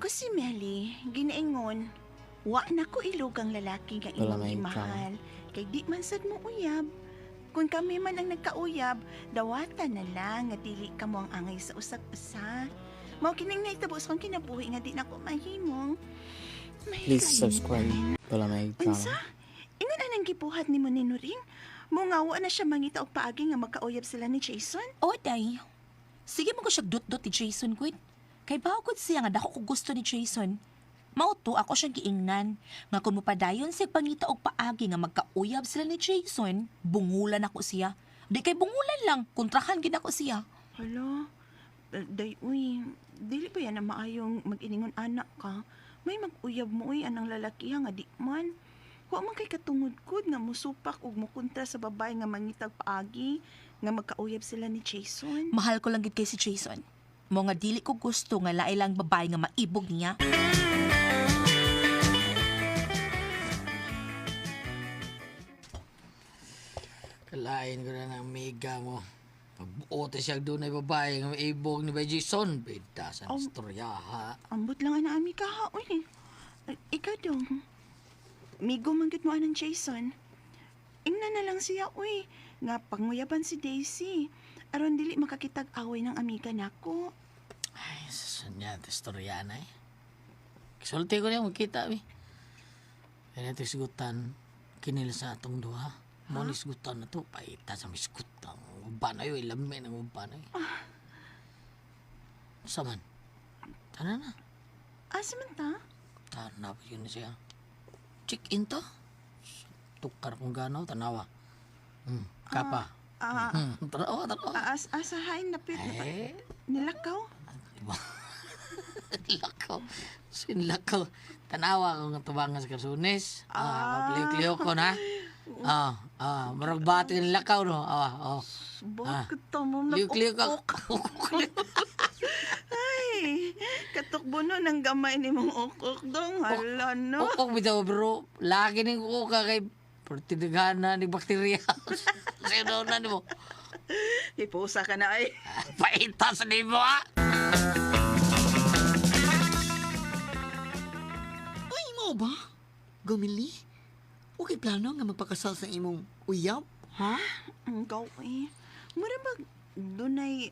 Ako si Melly, ginaingon. Wa na ko ilugang lalaki nga Wala imong may gimahal. Kay di man sad mo uyab. Kung kami man ang nagkauyab, dawatan na lang nga dili ka mo ang angay sa usag-usa. Mao kining nahitabo sa kong kinabuhi nga di na ko mahimong. Please subscribe. Wala may Unsa? Ingon anang gibuhat nimo ni Nuring? Mungawa na siya mangita og paagi nga magkauyab sila ni Jason? O, day. Sige mo ko siya dot-dot ni Jason, Quid. Kay bakod siya nga dako ko gusto ni Jason. Mauto ako siyang giingnan. Nga kung mapadayon siya pangita og paagi nga magkauyab sila ni Jason, bungulan ako siya. Di kay bungulan lang, kontrahan gid ako siya. Hala, day uy, dili pa yan na maayong mag-iningon anak ka. May mag-uyab mo uy anang lalaki nga di man. Wa man kay katungod-kod nga musupak ug mukontra sa babae nga mangitag paagi nga magkauyab sila ni Jason. Mahal ko lang gid kay si Jason. Mo nga dili ko gusto nga lain lang babae nga maibog niya. Kalain ko na ng mega mo. Pagbuote siya doon ay babae ng ibog ni Bay Jason. Beda sa istorya ha. Ambot lang ana ami ka ha uy. Ikaw dong. Migo man gid mo anang Jason. Ingnan na lang siya uy nga panguyaban si Daisy. Aron dili makakitag away ng amiga nako. Ay, sasunya ito istorya na eh. Kisulti ko niya magkita eh. Kaya natin sigutan kinil sa atong duha. Mo ni sigutan na to, paita sa miskutang. Uban na yun, ilami ng uban na yun. Saman? Tana na. Asa man ta? Tana pa yun siya. Check in to. Tukar kong ganaw, tanawa. Kapa. Tanawa. Asahain na pit. Eh, Nilakaw? diba? Lakaw. Sinlakaw. Tanawa ko nga tubangan sa kasunis. Mapliw-kliw ko na. Marag bati ng lakaw, no? Bakit mo Kliw-kliw ka. Ay, katukbo no ng gamay ni mong ukok dong. Hala, no? Ukok bitaw, bro. Lagi ning ukok ka kay pertindigana ni bakterya. Sino na mo? Ipusa ka na ay. Paita sa nimo, ah! Ay, mo ba? Gumili? Okay plano nga magpakasal sa imong uyab? Ha? Ang gaw eh. Mura ba dunay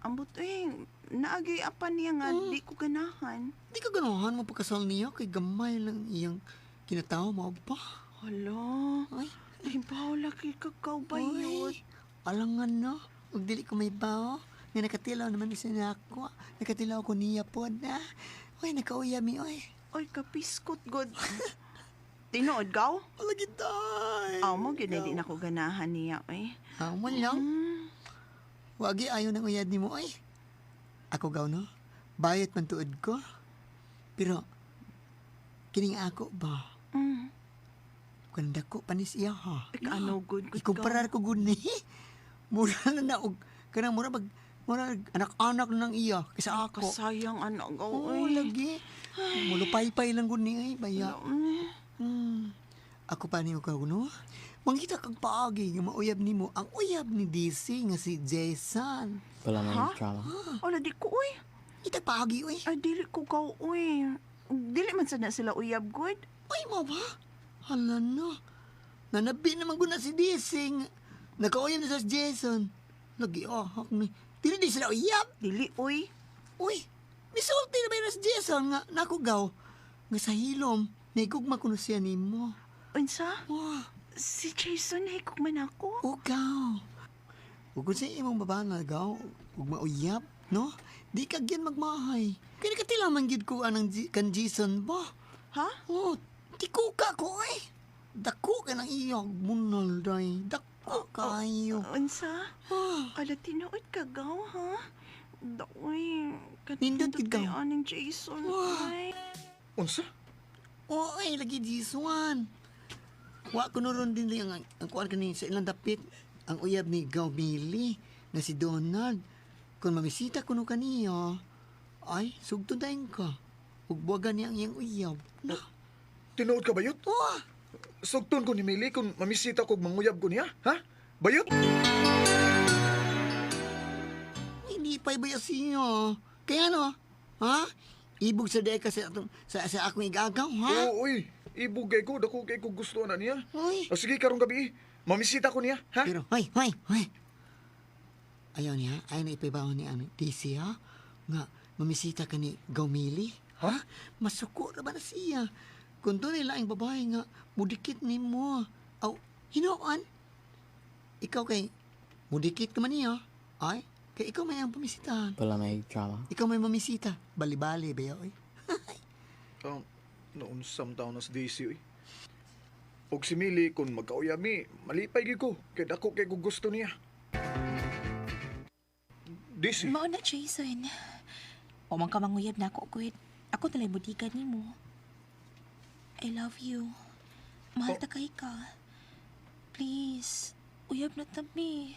ambot eh. Naagay apan niya nga di ko ganahan. Di ka ganahan mo pagkasal niya kay gamay lang iyang kinatawa mo ba? Hala. Ay, Ay, baw laki kakaw bayot. alangan na. Ug dili ko may bao. Nga nakatilaw naman ni sinako. Nakatilaw ko niya po na. Uy, nakauyab mi, oy. Ay, kapiskot god. Tinood gaw? Lagi tay. Aw mo, gid di na ko ganahan niya eh. Mo lang. Wagi ayaw ng uyad ni mo, ay. Ako gaw, no? Bayat man tuod ko. Pero, kining ako ba? Kanda ko panis iya, ha? Ano good Ikumparar ko gud ni. Mura na na, og kanang mura anak-anak na ng iya, kaysa ako. Kasayang anak gaw Oo, eh. lagi. Mulupay-pay lang gud ni, ay, baya. Ako pa niyo ka, no? Mangita kag paagi nga mauyab nimo ang uyab ni DC nga si Jason. Wala may Ha? drama. Wala di ko uy. Itag paagi, uy. Ay, dili ko gaw uy. Dili man sad na sila uyab good. Uy, mo ba? Hala na. Nanabi naman ko na si DC nga. Nakauyab na sa si Jason. Lagi ahak ni. Dili di sila uyab. Dili uy. Uy, misulti na ba yun na si Jason nga nakugaw. Nga sa hilom, naigugma ko na siya ni mo. Unsa? Wah, Si Jason hikog man ako. ugaw. Ug kung sa imong baba na gaw, ug mauyab, no? Di ka gyan magmahay. Kaya nakatila man gid ko anang kan Jason ba? Ha? Oh, di ko ka ko eh. Dako ka ng iyog munal day. Dako kayo. Unsa? Ah, Ala tinuod ka gaw ha? Daoy. Nindot gid gaw. aning Jason. Wah. Ay. Unsa? Oy, lagi Jason. Wa ko noron din ang kuan kani sa ilang dapit ang uyab ni Gaumili na si Donald. Kung mamisita ko no kaniya, ay, sugto dahin ka. Ug buwagan niya ang iyang uyab. Na, Tinuod ka bayot? oh, Sugton ko ni Mili kung mamisita ko manguyab ko niya, ha? Bayot? hindi pa iba siya. Kaya ano, ha? Ibog sa deka sa akong igagaw, ha? Oo, uy. Ibugay ko, dako kay ko gusto na niya. Uy. O sige, karong gabi, mamisita ko niya, ha? Pero, hoy. Ayaw niya, ayaw na ipabaw ni DC, ha? Nga, mamisita ka ni Gaumili. Ha? Masuko na ba na siya? Kung doon nila ang babae nga, mudikit ni mo. Aw, hinoan? Ikaw kay, mudikit ka man niya. Ay, kay ikaw may ang pamisitahan. Wala may drama. Ikaw may mamisita. Bali-bali, bayo, oy. Noon samtaw na sa DC, uy. Og si Mili, kung magkauyami, malipay gi ko. Kaya dako kay ko gusto niya. DC, Mao na, Jason. O man ka manguyab na ako, Gwen. Ako talay budigan ni mo. I love you. Mahal ta kay ka. Please, uyab na tabi.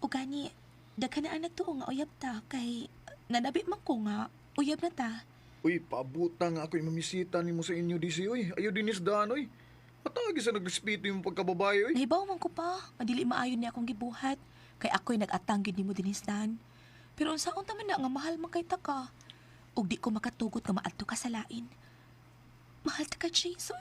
O gani, daghan na anak to nga uyab ta. Kay, nanabi man ko nga, uyab na ta. uy, pabuta nga ako yung mamisita ni mo sa inyo, DC, uy. Ayaw din isdaan, uy. Matagi sa nagrespeto yung pagkababae, uy. Nahibaw man ko pa. Madili maayon niya akong gibuhat. Kay ako'y nag-atang yun ni mo dinisdan. Pero unsaon taman na nga mahal man kay ta ka. Ug di ko makatugot nga maadto ka sa lain. Mahal ta ka, Jason.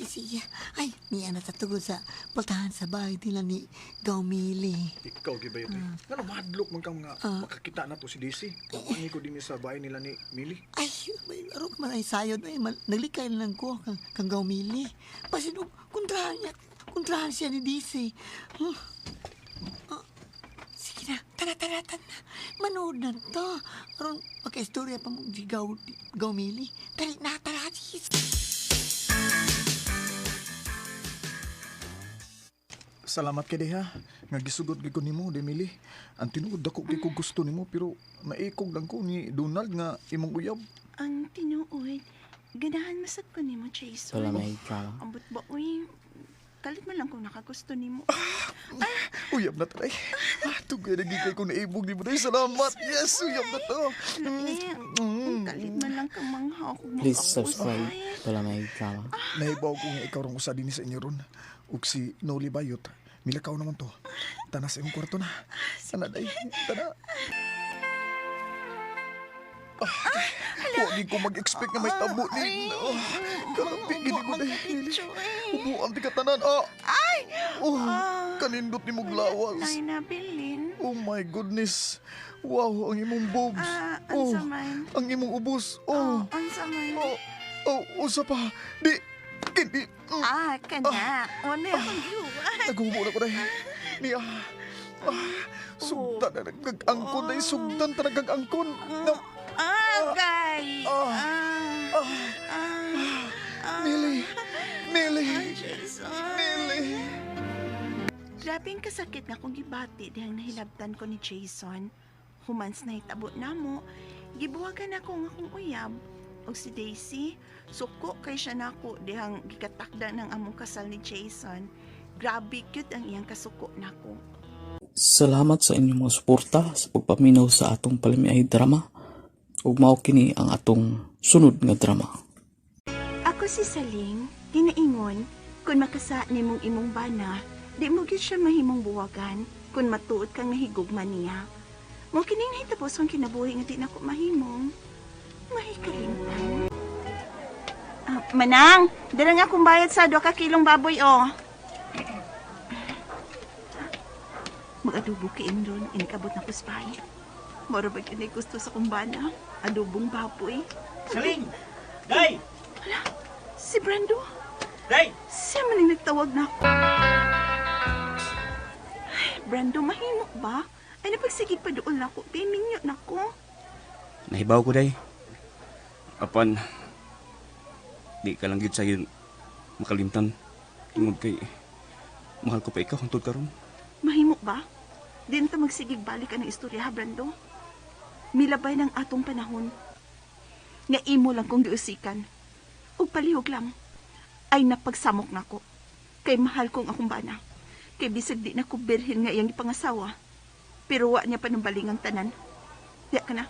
Sige. Ay, niya na tatugod sa pultahan sa bahay nila ni Gaumili. Ikaw, gibayot, uy. Ano, madlok man kang mga makakita na to si DC. Kapangi ko din sa bahay nila ni Mili. Ay, may arok man ay sayod. Ay, naglikay lang ko kang Gaumili. Pasin, kontrahan siya ni DC. Sige na, tara. Manood na to. Aron, magka-istorya pa mo di Gaumili. Tara, sis. Salamat kay ha. Nga gisugot gid ko nimo, Demili. Ang tinuod dako kay ko gusto nimo pero maikog lang ko ni Donald nga imong uyab. Ang tinuod, ganahan masad ko ni mo, Jason. Wala may drama. Ambot ba, uy? Kalit mo lang kung nakagusto ni mo. Uyab na tayo. Tugay na gikay ko naibog ni mo tayo. Salamat. Yes, uyab na to. Kalit mo lang kang manghaw kung Please makausay. subscribe. Wala may drama. Nahibaw ko nga ikaw rong usa din sa inyo ron. Ug si Noli Bayot. Milakaw naman to. Tana sa imong kwarto na. Tana day. Tana. Huwag ko mag-expect na may tabo ni. Kalapi, gini ko day. Ubuan di ka tanan. Kanindot ni mong lawas. Tayo na, Bilin. Oh my goodness. Wow, ang imong boobs. Ang samay. Ang imong ubos. Ang samay. Usa pa. Di, kindi. Kana. Una akong iwan. Nagubo na ko dahil. Niya. Sugdan na nagagangkon dahil. Sugdan ta nagagangkon. Gay. Mili. Jason. Mili. Grabing kasakit nga kung gibati dihang nahilabtan ko ni Jason. Humans na hitabo na mo. Gibuwagan ako nga kung uyab. O si Daisy, suko kay siya nako dihang gikatakda ng among kasal ni Jason. Grabe cute ang iyang kasuko nako. Salamat sa inyong mga suporta sa pagpaminaw sa atong palimiay drama. Ug mao kini ang atong sunod nga drama. Ako si Saling, ginaingon, kung makasa nimong imong bana, di mo gyud siya mahimong buwagan kung matuod kang nahigugma niya. Mo kining hitapos ang kinabuhi nga di nako mahimong. Mahikalimtan. Manang, dala nga akong bayad sa 2 kilong baboy, Mag-adobo kay Imron, inikabot na kuspay. Moro ba yun ay gusto sa kumbana? Adobong baboy. Saling! Day! Si Brando, Day! siya man ang nagtawag na ako. Ay, Brando, mahimok ba? Ay, napagsigig pa doon na ako. Piminyo na ako. Nahibaw ko, day. Apan, di ka lang yun sa'yo makalimtan. Tungod kay, mahal ko pa ikaw hantod karon. Mahimok ba? Di na ta magsigig balik ang istorya, ha, Brando? Milabay ng atong panahon. Nga imo lang kong giusikan. Ug palihog lang. Ay napagsamok na ko. Kay mahal kong akong bana. Kay bisag di na ko birhin nga iyang ipangasawa. Pero wa niya panumbaling ang tanan. Diya ka na.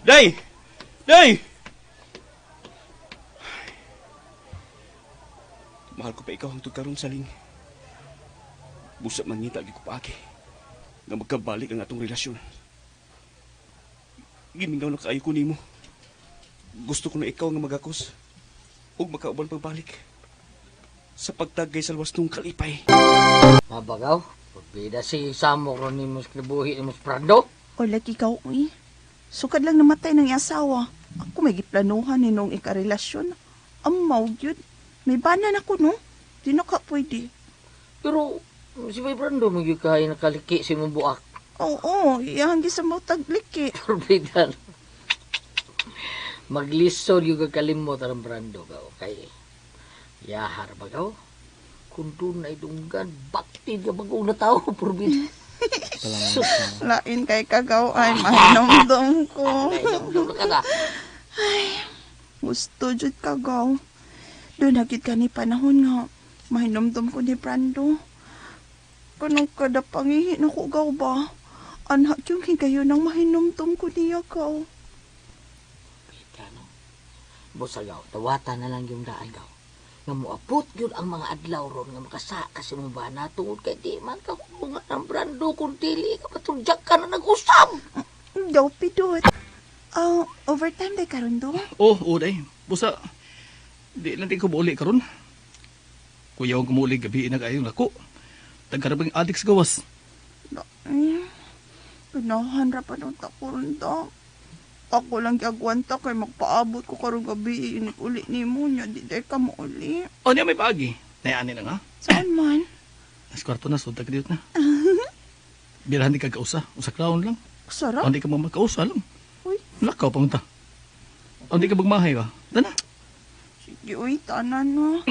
Day! Day! Mahal ko pa ikaw hantod karon, Saling. Busa man ngita, ko pa aki. Nga magkabalik ang atong relasyon. Gimingaw na kaayo ko nimo. Gusto ko na ikaw nga magakos ug makauban pagbalik sa pagtagay sa luwas nung kalipay. Mabagaw, pagbida si Samo ron ni Mus Kribuhi ni Mus Prado. O lagi ikaw, uy. Sukad lang namatay ng asawa. Ako may giplanuhan ni nung ikarelasyon. Amaw, yun. May banan ako, no? Di na ka pwede. Pero si Bay Prado magyukay nakaliki si mong buak. Oo, iyang sa mo tagliki. Pagbida. Maglisod yung kalimot ang Brando ka, okay? Yahar bagaw. Kung doon ay dunggan, bakti ka bagong na tao, Purbida. Lain kay kagaw ay mahinomdom ko. Nainomdom na ka na. Gusto jud kagaw. Doon hagit ka ni panahon nga. Mahinomdom ko ni Brando. Kanang kada pangihi na ko gaw ba? Anak yung higayon ng mahinomdom ko niya gaw. Busagaw, tawatan na lang yung daan gaw. Nga moabot yun ang mga adlaw ron nga makasaka si mong bana tungod kay di man ka kulungan ng Brando kung dili ka patudyak ka na nag-usam. Daw pidot. Overtime day karon do? Oo, day. Busa, di lang di ko mauli karon. Kuya ang kumuli gabi na kayong lako. Tagkarabang adik sa gawas. Pinahan ra pa ng takuron daw. Ako lang kagwanta kay magpaabot ko karong gabi init uli ni mo niya. Di day ka mo uli. O niya may paagi. Nayani na nga. Saan man? Nas kwarto na, sundag dito na. Birahan di ka kausa. Usa crown lang. Sarap. O di ka magkausa lang. Uy. Lakaw pa munta. O di ka magmahay ba? Tana. Sige, uy, tanan no.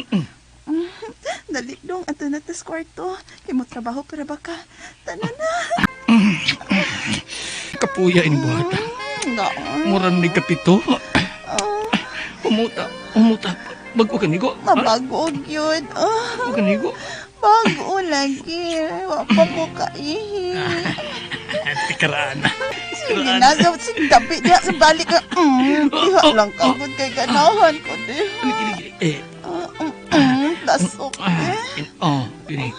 Dali dong, ato na tas kwarto. Kay mo trabaho para baka. Tanan na. Kapuya ini buhata. Gaan. Murang ni kapito. Umuta. Bago ka nigo. Mabago yun. Bago ka nigo. Bago lagi. Wapa mo kaihi. Tikaraan na. Sige na, sige gabi diya sa balik ka. Diha lang kagod kay ganahan ko di. Eh. Tasok Pini.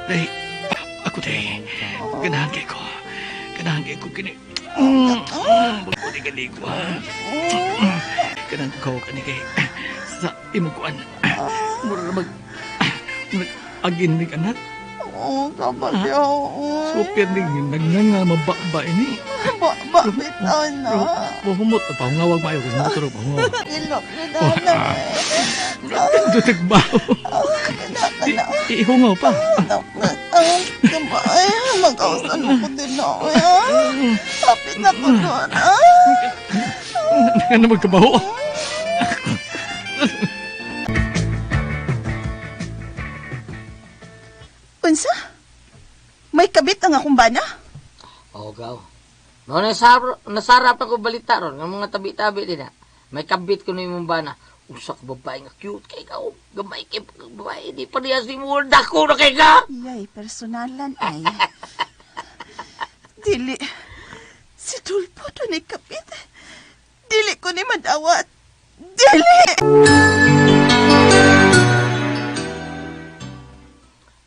Day. Ako day. Ganahan kay ko. Kini. Bago di kanigo. Ganahan ko kani kay sa imukuan. Mura na agin ni kanak. Oo, kabagyaw. Super ning nagnanga mababa ini. Bitaw na. Humot pa ngawag mayo kung motor pa ngawag. Ilok na dana. Tutugbaw. Ihungaw pa. Mag-ausan mo ko din na. Kapit na po doon. Ano magkabaho? Unsa? May kabit ang akong bana? O gaw. No, nasarap ako balita ron ng mga tabi-tabi din na. May kabit ko na yung bana. Usak babae nga cute kay ka. Gamay kay babae. Di pa niya si Mulda ko na kay ka. Yay, personalan ay. Dili. Si Tulpo doon ay kapit. Dili ko ni madawat. Dili!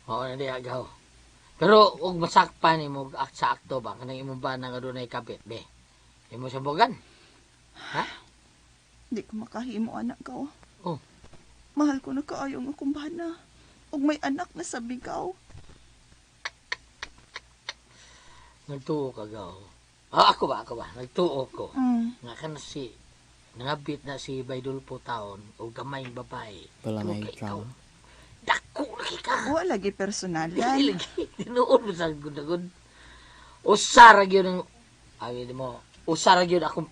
Oo na di agaw. Pero huwag masakpan mo sa akto ba? Kanang imong bana nga doon ay kabit, be. Imo sa bogan. Ha? Di ko makahimo anak ko. Oh. Mahal ko na kaayo nga akong bana. Ug may anak na sa bigaw. Nagtuo ka gaw. Ako ba? Nagtuo ko. Nga ka na nangabit na si Baydulpo taon o gamayng babae. Balangay Tuo ka. Dako lagi ka. Wa lagi personalan. Lagi. Tinuod mo sa gud-gud. Usara gyud ng mo. Usara gyud akong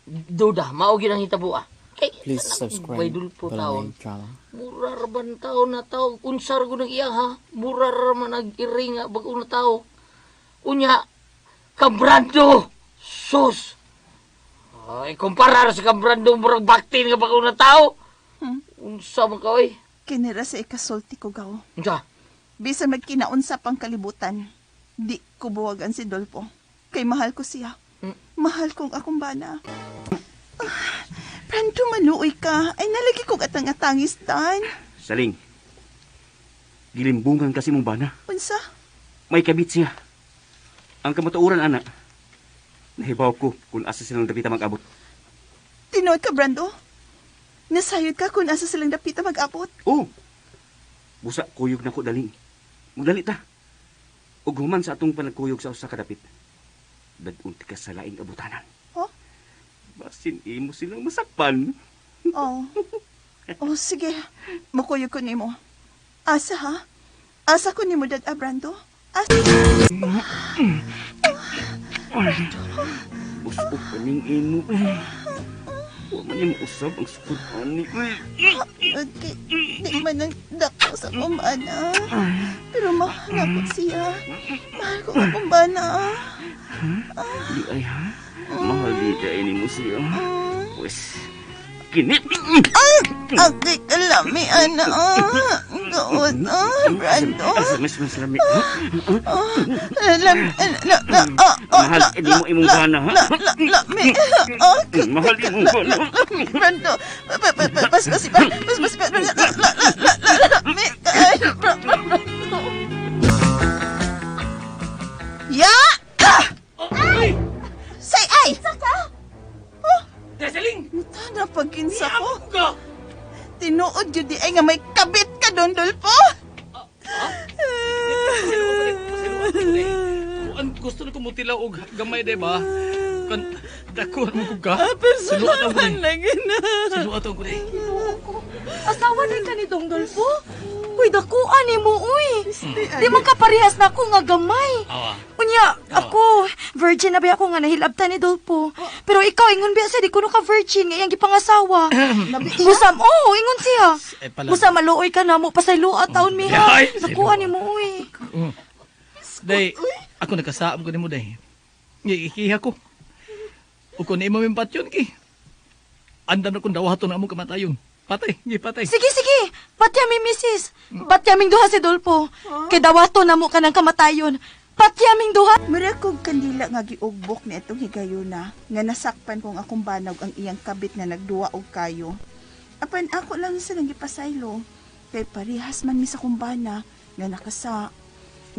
duda. Mao gyud ang hitabo. Kay Please subscribe. Baydulpo taon. Balangay channel. Mura ra ban taon na tao. Unsar gud ng iya ha. Mura ra man nag-iri nga bag-o na tao. Unya Kambrando. Sus. Ay, kumpara sa Kambrando murag bakti nga bag-o na tao. Unsa man ka oy? Kinira sa ikasulti ko gaw. Unsa? Bisa magkinaunsa pang kalibutan. Di ko buwagan si Dolpo. Kay mahal ko siya. Mahal kong akong bana. Brando, manuoy ka. Ay, nalagi kong atang-atangis tan. Saling. Gilimbungan kasi mong bana. Unsa? May kabit siya. Ang kamatuuran, anak. Nahibaw ko kung asa silang dapita mag-abot. Tinuod ka, Brando? Nasayod ka kung asa silang dapita mag-abot? Oh! Busa, kuyog na ko dali. Magdali ta. Ug human sa atong panagkuyog sa usa ka dapit. Dadunti ka sa laing abutanan. Oh? Basin imo silang masakpan. Oh. Oh, sige. Makuyog ko nimo. Asa, ha? Asa ko nimo, Dad Brando? Asa? Usok kaning imo. Wa man yung usab ang sukod ani. Okay. Di man ang dako sa kumbana. Pero mahal ako siya. Mahal ko ang kumbana. Di ay ha? Mahal di dahil ni mo siya. Pues, kinit. Okay, kalami, ana. Doon, Brando. Mas lami. Mahal, di mo imong gana, ha? Lami. Mahal di mong gana. Brando. Lami. Ya! Say, ay! Saka! Deseling! Tana pagkinsa ko. Ka! Tinuod yun di ay nga may kabit ka doon, Dolpo. Kuan gusto na ko mutilaw og gamay day ba? Kan dako mo ko ka. Personalan lagi na. Sinuat ko day. Asawa din ka ni Dolpo? Uy, dakuan ni mo, uy. Di man ka parehas na ako nga gamay. Awa. Unya, ako, virgin na ba ako nga nahilabta ni Dolpo. Pero ikaw, ingon ba siya, di ko ka virgin, nga iyang gipangasawa. Busam, ingon siya. Busam, maluoy ka na mo, pasayloa taon mi ha. Ay, Dakuan ni mo, uy. Day, ako nakasaam ko nimo day. Ikiha ko. O kung imo min patyon ki. Andan akong dawaton na mo kamatayon. Patay, patay. Sige, sige. Patyaming misis. Patyaming duha si Dolpo. Kay dawato na mo ka ng kamatayon. Patyaming duha. Mura kong kandila nga giugbok ni itong higayuna nga nasakpan kong akong banag ang iyang kabit nga nagduwa og kayo. Apan ako lang silang gipasaylo. Kay parihas man mi sa kumbana nga nakasa.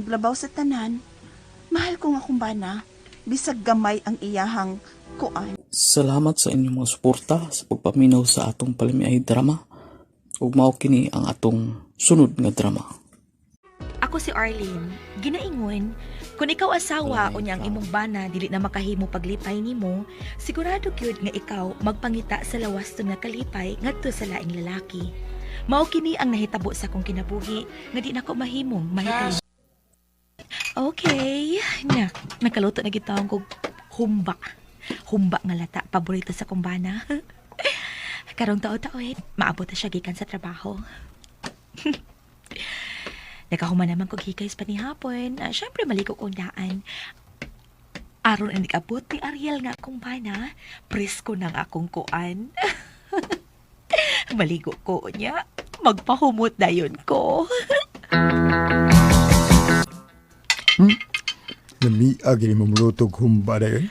Iglabaw sa tanan. Mahal kong akong bana. Bisag gamay ang iyahang kuan. Salamat sa inyong mga suporta sa pagpaminaw sa atong palimiay drama. Ug mao kini ang atong sunod nga drama. Ako si Arlene. Ginaingon, kung ikaw asawa o niyang imong bana dili na makahimo paglipay nimo, sigurado gyud nga ikaw magpangita sa lawas nga kalipay ngadto sa laing lalaki. Mao kini ang nahitabo sa akong kinabuhi nga di nako mahimong mahitabo. Okay, nakaluto na gitawang kog humba. Humba nga lata, paborito sa kumbana. Karong taon-taon, maabot na siya gikan sa trabaho. Nakahuman naman kog hikays pa ni hapon. Siyempre, maliko kong daan. Aron ang nikabot ni Ariel nga akong bana, presko ng akong kuan. Maligo ko niya. Magpahumot dayon ko. Lami agi mo mulutog humba na yun.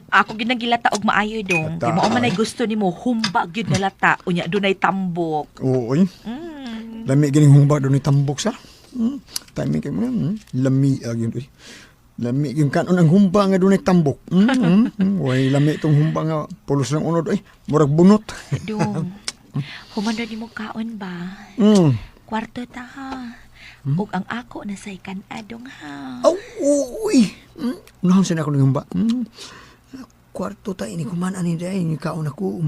Ako ginagilata og maayo dong. Di mo man ay gusto nimo humba gyud nga lata unya dunay tambok. Oo, lami gining humba doon ni tambok sa. Timing kayo mo. Lami agi yun. Lami yung kanon ang humba nga doon ni tambok. Way lami itong humba nga pulos ng unod. Murag bunot. Dong, humanda ni mo kaon ba? Kwarto ta ha. Ug ang ako nasay kan-adong ha. Uy! Unahon siya na ako ng humba. Kwarto ta ini kuman ani day ni kaon ako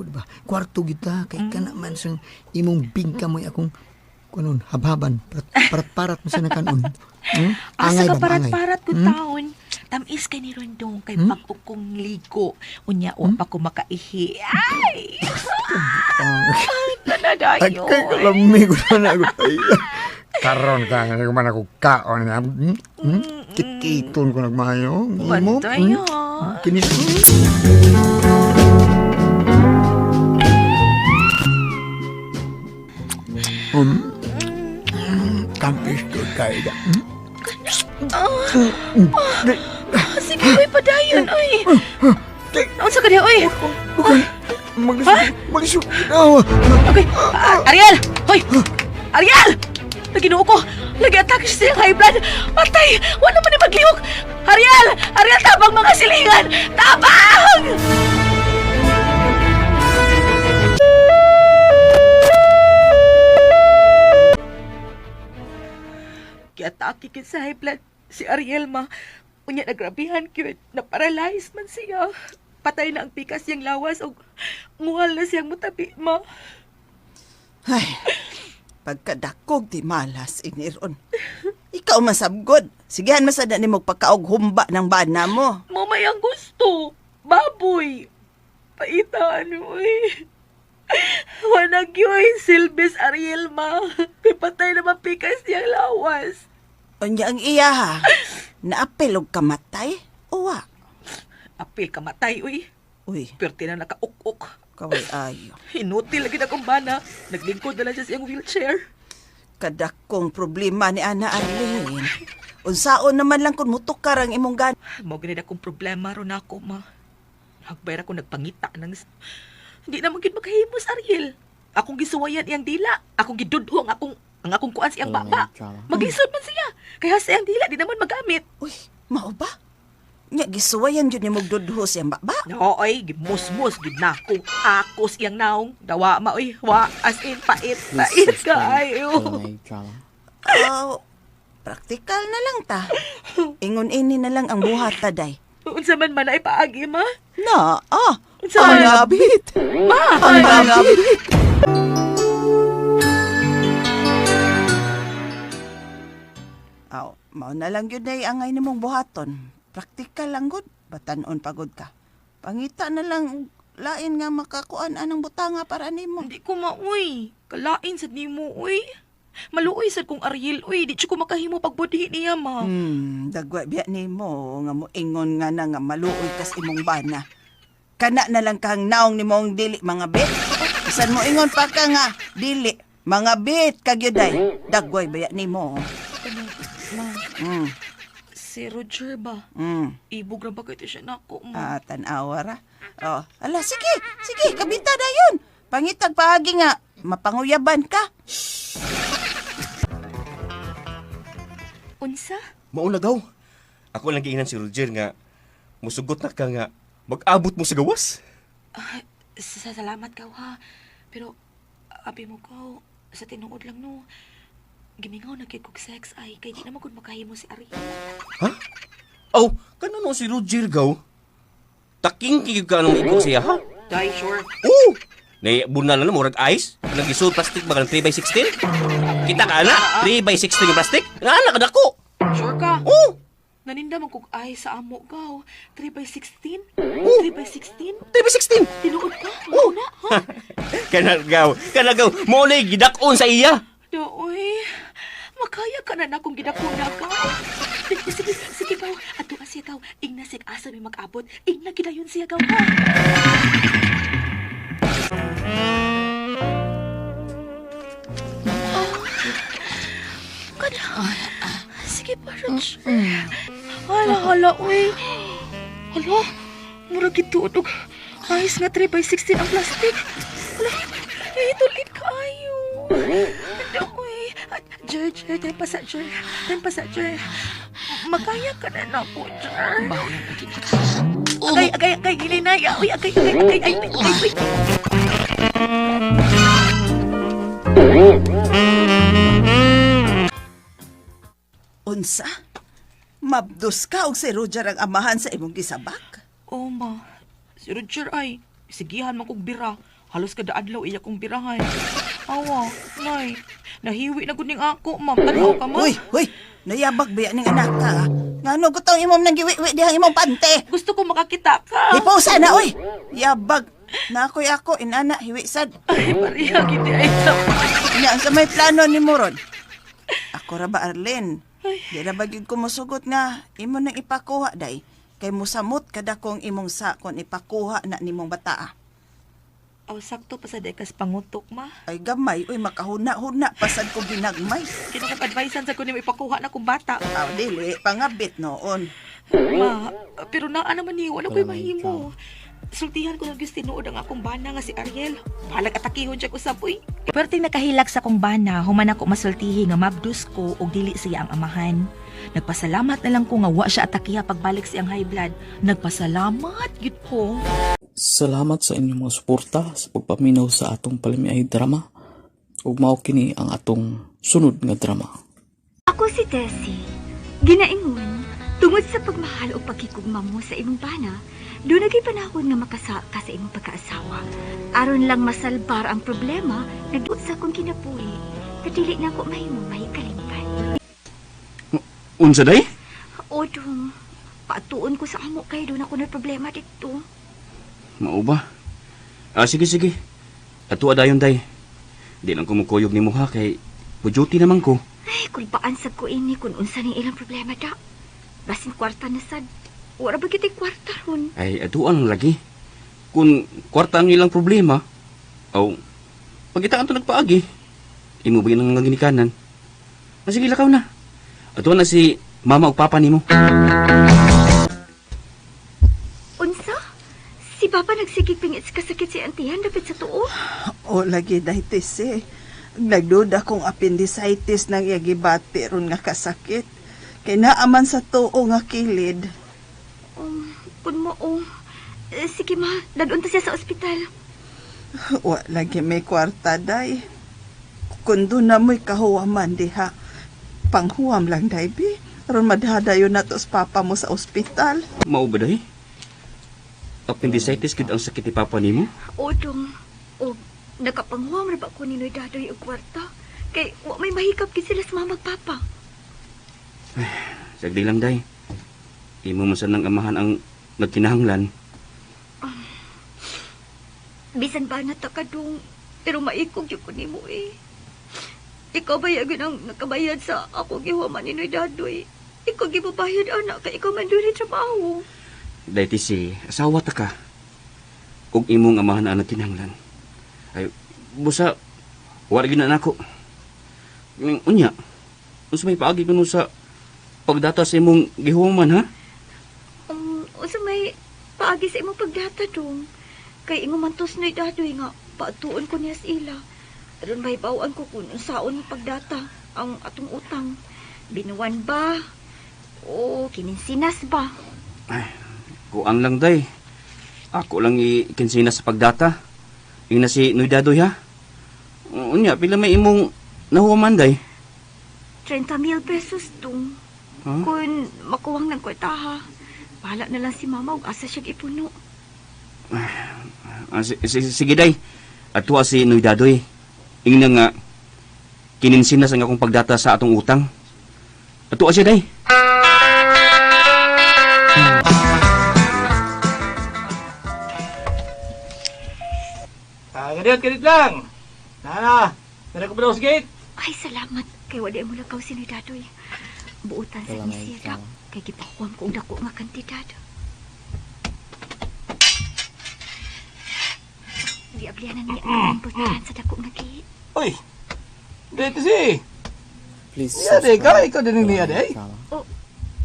diba? Kwarto kita kay kana man sang imong bingka mo akong kunon habhaban parat-parat mo sa kanon. Asa ka parat-parat ko taon. Tamis kay ni Rondong kay pag kong ligo. Unya wa pa ko makaihi. Ay! Nanadayo. Kay kalami ko na ako. Karon ka nga man ako kaon na. Kikiton ko nagmayo. Bantay Kinis. Kampis ko kaya. Sige, oy, padayon, oy. Unsa ka diha, oy? Malisok na. Okay, Ariel! Hoy! Ariel! Naginuo ko! Lagi atake siya sa high blood! Patay! Wala man na maglihok! Ariel! Ariel, tabang mga silingan! Tabang! Kiatake kit sa high blood si Ariel ma. Unya nagrabihan kyud, na-paralyze man siya. Patay na ang pikas siyang lawas o nguhal na siyang mutabi ma. Ay, pagkadakog ti malas iniron. Ikaw masabgod. Sigihan masada ni mo pagkaog humba ng bana mo. Mamay ang gusto. Baboy. Paitaan mo eh. Wanag yun, Silvis Ariel ma. Kay patay na mapikas siyang lawas. Unya ang iya ha. Naapil og kamatay? Uwa. Apil ka matay, uy. Uy, Pero na nakauk-uk. kaway ayo. Inutil lagi na kong bana. Naglingkod na lang siya siyang wheelchair. Kadakong problema ni Ana Arlene. Unsaon naman lang kung mutukar ang imong gan. Mao ganid akong problema ron ako, ma. Nagbayar ako nagpangita ng... Hindi naman gid makahimos, Ariel. Akong gisuwayan iyang dila. Akong gidudho ang akong kuan siyang baba. Maglisod man siya. Kaya siyang dila di naman magamit. Uy, mao ba? Nya gisuwayan jud ni mogdudho siyang baba. Nooy, gimusmus gid nako. Ako siyang naong dawa ma oy. Wa as in pait kaayo. Oh, praktikal na lang ta. Ingon ini na lang ang buhat ta day. Unsa man man ay paagi, ma? Na, Unsa ang man? ngabit. Ma, Ang ngabit. Aw, mao na lang yun ay angay nimong buhaton. Praktikal lang gud, batanon pagod ka. Pangita na lang lain nga makakuan anang butanga para nimo. Hindi ko mauy. Kalain sad nimo uy. Maluoy sad kong Ariel uy. Di ko makahimo pagbudhi niya, ma. Dagwa biya nimo nga moingon nga na nga maluoy kas imong bana. Kana na lang kang naong nimong dili mga bet. Bisan mo ingon pa ka nga dili mga bet kagyuday. Dagway biya nimo. Ma, Mm. si Roger ba? Ibog ra ba kayo siya nako, ma? Tanawa ra. Oh, ala sige, sige, kabita na yun. Pangitag paagi nga mapanguyaban ka. Unsa? Maunagaw. Ako lang giingnan si Roger nga musugot na ka nga mag-abot mo sa gawas. Salamat ka, ha. Pero, abi mo ka, sa tinuod lang, no. Gimingaw na kay kog sex ay kay di na magud makahimo si Ariel. Ha? Oh, kanano si Roger gaw? Taking kigig ka nung ikog siya, ha? Die, sure. Oo! Nay, bunal na murag ice. Nag-isul plastic ba ng 3x16? Kita ka na? 3x16 yung plastic? Nga anak dako. Sure ka? Oo! Naninda man kog ay sa amo gaw. 3x16? 3x16? 3x16! Tinuod ka? Oo na, ha? Kanagaw, muli, gidakon sa iya. Daoy, makaya ka na akong gidakuna ka. Sige gaw, ato ka siya gaw. Ingna sig asa may mag-abot. Ingna gidayon siya gaw ha. Sige pa, Raj. Hala, uy. Hala, murag ituod og ayos nga 3x16 ang plastic. Hala, itulit ka ayo. Uy, Jer, tayo pa sa Jer. Magkaya ka na po, Jer. Agay, gilinaya. Uy, agay. Unsa? Mabdos ka og si Roger ang amahan sa imong gisabak? Oh, ma. Si Roger ay, sigihan man kong bira. Halos kada adlaw iya kong birahan. Awa, nay. Nahiwi na guning ako, ma'am. Tanaw ka, ma. Uy, nayabag ba ning anak ka? Ngano gutong imong nang giwi-wi dihang imong pante? Gusto ko makakita ka. Ipusa na, uy! Yabag. Nakoy ako, inana, hiwi-sad. Ay, Maria, giti ay Nya, sa may plano ni Moron. Ako ra ba, Arlen? Di na ba yun kumusugot nga, imo nang ipakuha, day. Kay musamot kada kong imong sakon ipakuha na nimong bataa. Aw, sakto pa sa dekas pangutok, ma. Ay gamay, uy, makahuna-huna, pasad ko binagmay. Kinakong-advisean sa kunin ipakuha na kong bata. Aw, dili, pangabit noon. Ma, pero naa naman niyo, ano ko'y mahimo. Sultihan ko ng Diyos tinuod ang akong bana nga si Ariel. Palag atakihon siya ko sa puy. Pero nakahilak sa kong bana, human ako masultihi nga mabdus ko og dili siya ang amahan. Nagpasalamat na lang ko nga wa siya atakiha pagbalik siyang high blood. Nagpasalamat gid ko. Salamat sa inyong mga suporta sa pagpaminaw sa atong palimiay drama. Ug mao kini ang atong sunod nga drama. Ako si Tessie. Ginaingon, tungod sa pagmahal o pagkikugma mo sa imong bana, doon naging panahon nga makasa ka sa imong pagkaasawa. Aron lang masalbar ang problema, nagduot sa akong kinabuhi, kadili na ako mahimong mahikalimtan. Unsa day? O dong, patuon ko sa amo kay doon ako na problema dito. Mao ba? Sige. Ato dayon day. Di lang ko mukuyog ni mo ha kay pujuti naman ko. Ay, kulpaan sa ko ini kung unsa ni ilang problema da. Basin kwarta na sad. Wala ba kita'y kwarta ron? Ay, atuan lang lagi. Kung kwarta ang ilang problema, o pagitaan to nagpaagi, imo ba yun ang ginikanan? Sige, lakaw na. Atuan na si mama o papa nimo. Unsa? Si Papa nagsigig pingit sa kasakit si Antihan dapat sa tuo? O lagi daitis Nagduda kong appendicitis nang iyagibati ron nga kasakit. Kay naaman sa tuo nga kilid. Kun mo sige ma, dadun ta siya sa ospital. Wa lagi may kwarta day. Kung doon na mo'y kahuwaman diha. Panghuwam lang day bi. Ron madhadayon na to sa papa mo sa ospital. Mao ba day? Appendicitis gid ang sakit ni papa nimo? O dong, nakapanghuwam ra ba ko ni Noy Dadoy og kwarta? Kay wa may mahikap gid sila sa mamag papa. Sagdi lang day. Imo man sanang amahan ang nagkinahanglan. Bisan ba na takadong, pero maikog yung ko nimo Ikaw ba yung ang nakabayad sa ako gihuman ni Noy Dadoy? Ikaw gibabayad anak kay ikaw man doon trabaho. Dahil si asawa ta ka. Kung imong amahan ang nagkinahanglan. Ay, busa, wala gina na ako. Unya, unsa may paagi kuno sa pagdata sa imong gihuman, ha? Unsa may paagi sa imong pagdata dong. Kay ingo mantos Noy Dadoy nga, patuon ko niya sa ila. Aron may bawaan ko kung unsaon pagdata ang atong utang. Binuwan ba? O kininsinas ba? Ay, kuan lang day. Ako lang ikinsina sa pagdata. Yung na si Noy Dadoy, ha? Unya, pila may imong nahuwaman day? 30,000 pesos dong. Huh? Kung makuwang ng kwarta ha, bahala na lang si mama ug asa siya ipuno. Sige day. Atua si Noy Dadoy. Ingna nga, kininsinas ang akong pagdata sa atong utang. Atua siya day. Ganit lang. Nana ko pa sa gate. Ay, salamat. Kay wala mo lakaw si Noy Dadoy. Buutan sa nisira. Kay gipakuwam kong dako nga kantidad. Di ablianan niya ang importante sa dako nga gate. Uy, dito si. Please Ikaw din niya day.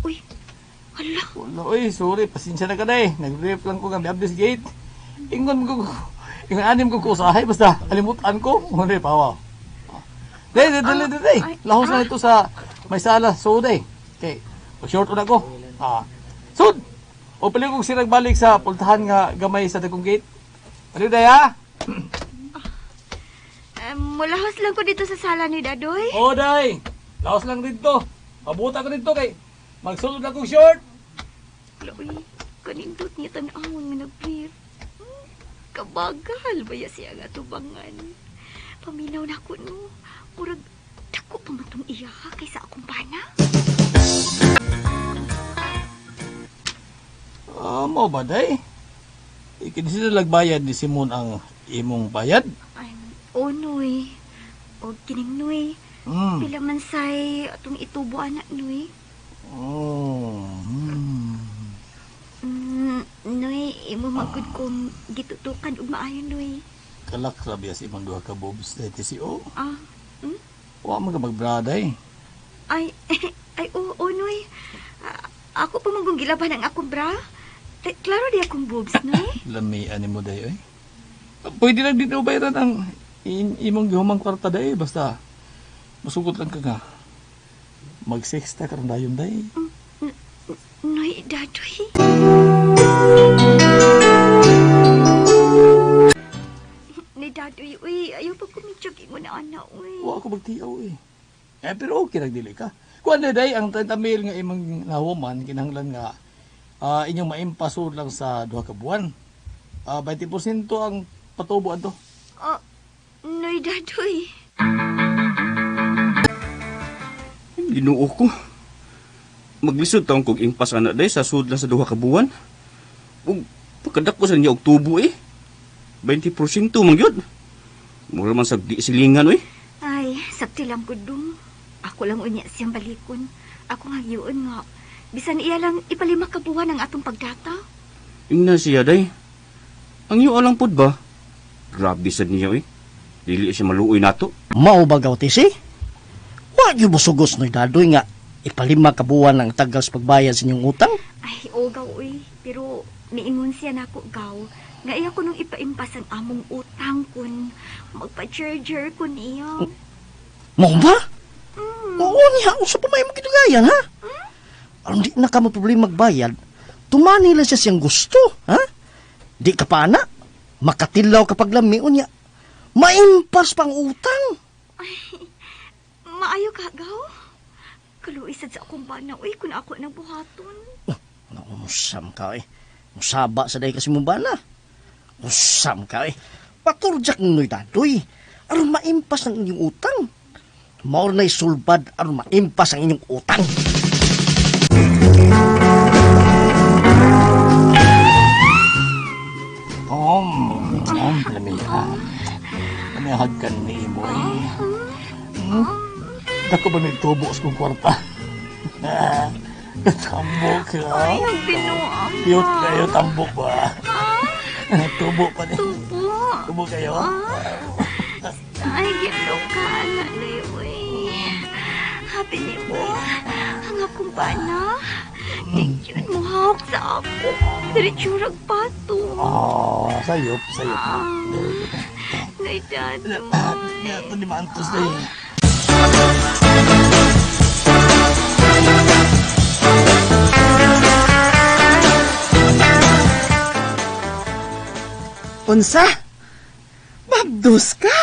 Uy, hala. Uy, sorry, pasensya na ka day. Nag-brief lang ko nga sa gate. Ingon anim ko usahay, basta alimutan ko. Hindi, pawa. Day. Lahos na ito sa may sala. So, day. Okay, mag-short na ko. Sud! O pala kong sinagbalik sa pultahan nga gamay sa dagong gate. Ano day, ha? Mulahos lang ko dito sa sala ni Dadoy. O, day. Lahos lang dito. Mabuta ko dito kay magsulod na kong short. Uy, kanindot niya tanawon nga nag-brief. Kabagal ba siya nga tubangan? Paminaw na ko no. Murag, dako pa matong iya kaysa akong bana. Mo ba, day? Ikinsin na lagbayad ni Simon ang imong bayad? O, Noy. O, kining Noy. Pila man say atong itubo anak, Noy. Noy, imo magud kong gitutukan ug maayo, Noy. Kalak sabi as imong duha ka bobs dahil si O. Hmm? Wa man ka magbraday. Ay, Noy. Ako pa magong gilaban ang akong bra. Klaro di akong boobs, Noy. Lamian ni mo day, oy. Pwede lang dito bayaran ang imong gihumang kwarta day, basta masugot lang ka nga. Mag-sexta karon dayon day. Noy, dadoy. Ni dadoy, uy, ayaw pa kumitsog mo na anak, uy. Wa ako magtiyaw eh. Pero okay dili ka. Kuan na day ang tamil nga imong nahuman kinahanglan nga inyong maimpasod lang sa duha ka buwan. 20% ang patubo ato. Noy, dadoy. Ginoo ko. Maglisod taong kog impas anak day sa sud lang sa duha ka buwan. Ug pagkadako sa niya og tubo eh. 20% man gyud. Mura man sa di silingan oy. Ay, sakti lang ko dong. Ako lang unya siyang balikon. Ako nga yun nga. Bisan iya lang ipalima ka buwan ang atong pagdata. Ingna siya day. Ang iyo lang pud ba? Grabe sad niya oy. Dili siya maluoy nato. Mao ba gawtisi? Wa gyud mo sugos noy dadoy nga ipalima ka buwan ang tagal sa pagbayad sa inyong utang. Ay, gaw, uy. Pero miingon siya na ako, gaw. Nga iya ko nung ipaimpas ang among utang kun magpa-charger kun iya. Mao ba? Oo niya, usa pa may mo gidugayan ha? Aron di na ka mo problema magbayad, tumani lang siya siyang gusto, ha? Di ka pa na, makatilaw kapag lami unya. Maimpas pang utang. Ay, maayo ka, gaw. Kaluisad sa akong bana, uy, kung ako nagbuhaton. Usam ka eh. Musaba sa day kasi mong bana. Usam ka eh. Paturjak noy dadoy. Aron maimpas ang inyong utang. Maor na'y sulbad aron maimpas ang inyong utang. Lamihan. Lamihag ka ni Imoy. Dako ba nagtubo sa kong kwarta? Tambok ka. Ay, ang binuang. Cute kayo, tambok ba? Tubo pa din. Tubo. Tubo kayo? Ay, gino ka, anak na uy. Happy ni mo. Ang akong bana. Tingin mo hawak sa ako. Diritsurag pato. Sayop, sayop. Ngay dado. Ito di mantos na yun. Unsa? Mabdos ka?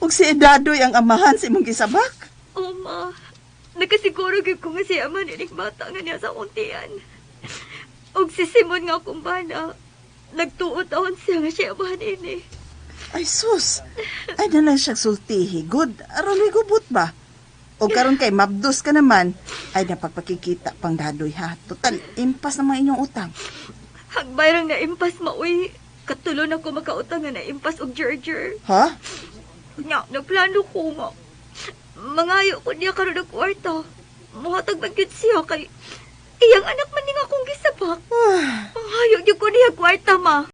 Ug si Edadoy ang amahan sa imong gisabak? Oma, nakasiguro gyud ko nga siya man ining bata nga niya sa untian. Og si Simon nga akong bana, nagtuot taon siya nga siya man ini. Ay sus, ay na siya sultihi. Good, aron may gubot ba? O karon kay mabdos ka naman, ay napagpakikita pang Dadoy ha. Total, impas naman inyong utang. Hagbayrang na impas mauy, katulo na ko makautang nga na impas og Gerger. Ha? Nya, nagplano ko nga. Mangayo ko niya karon og kwarta. Muhatag bagid siya kay iyang anak man ning akong gisabak. Mangayo gyud ko niya kwarta ma.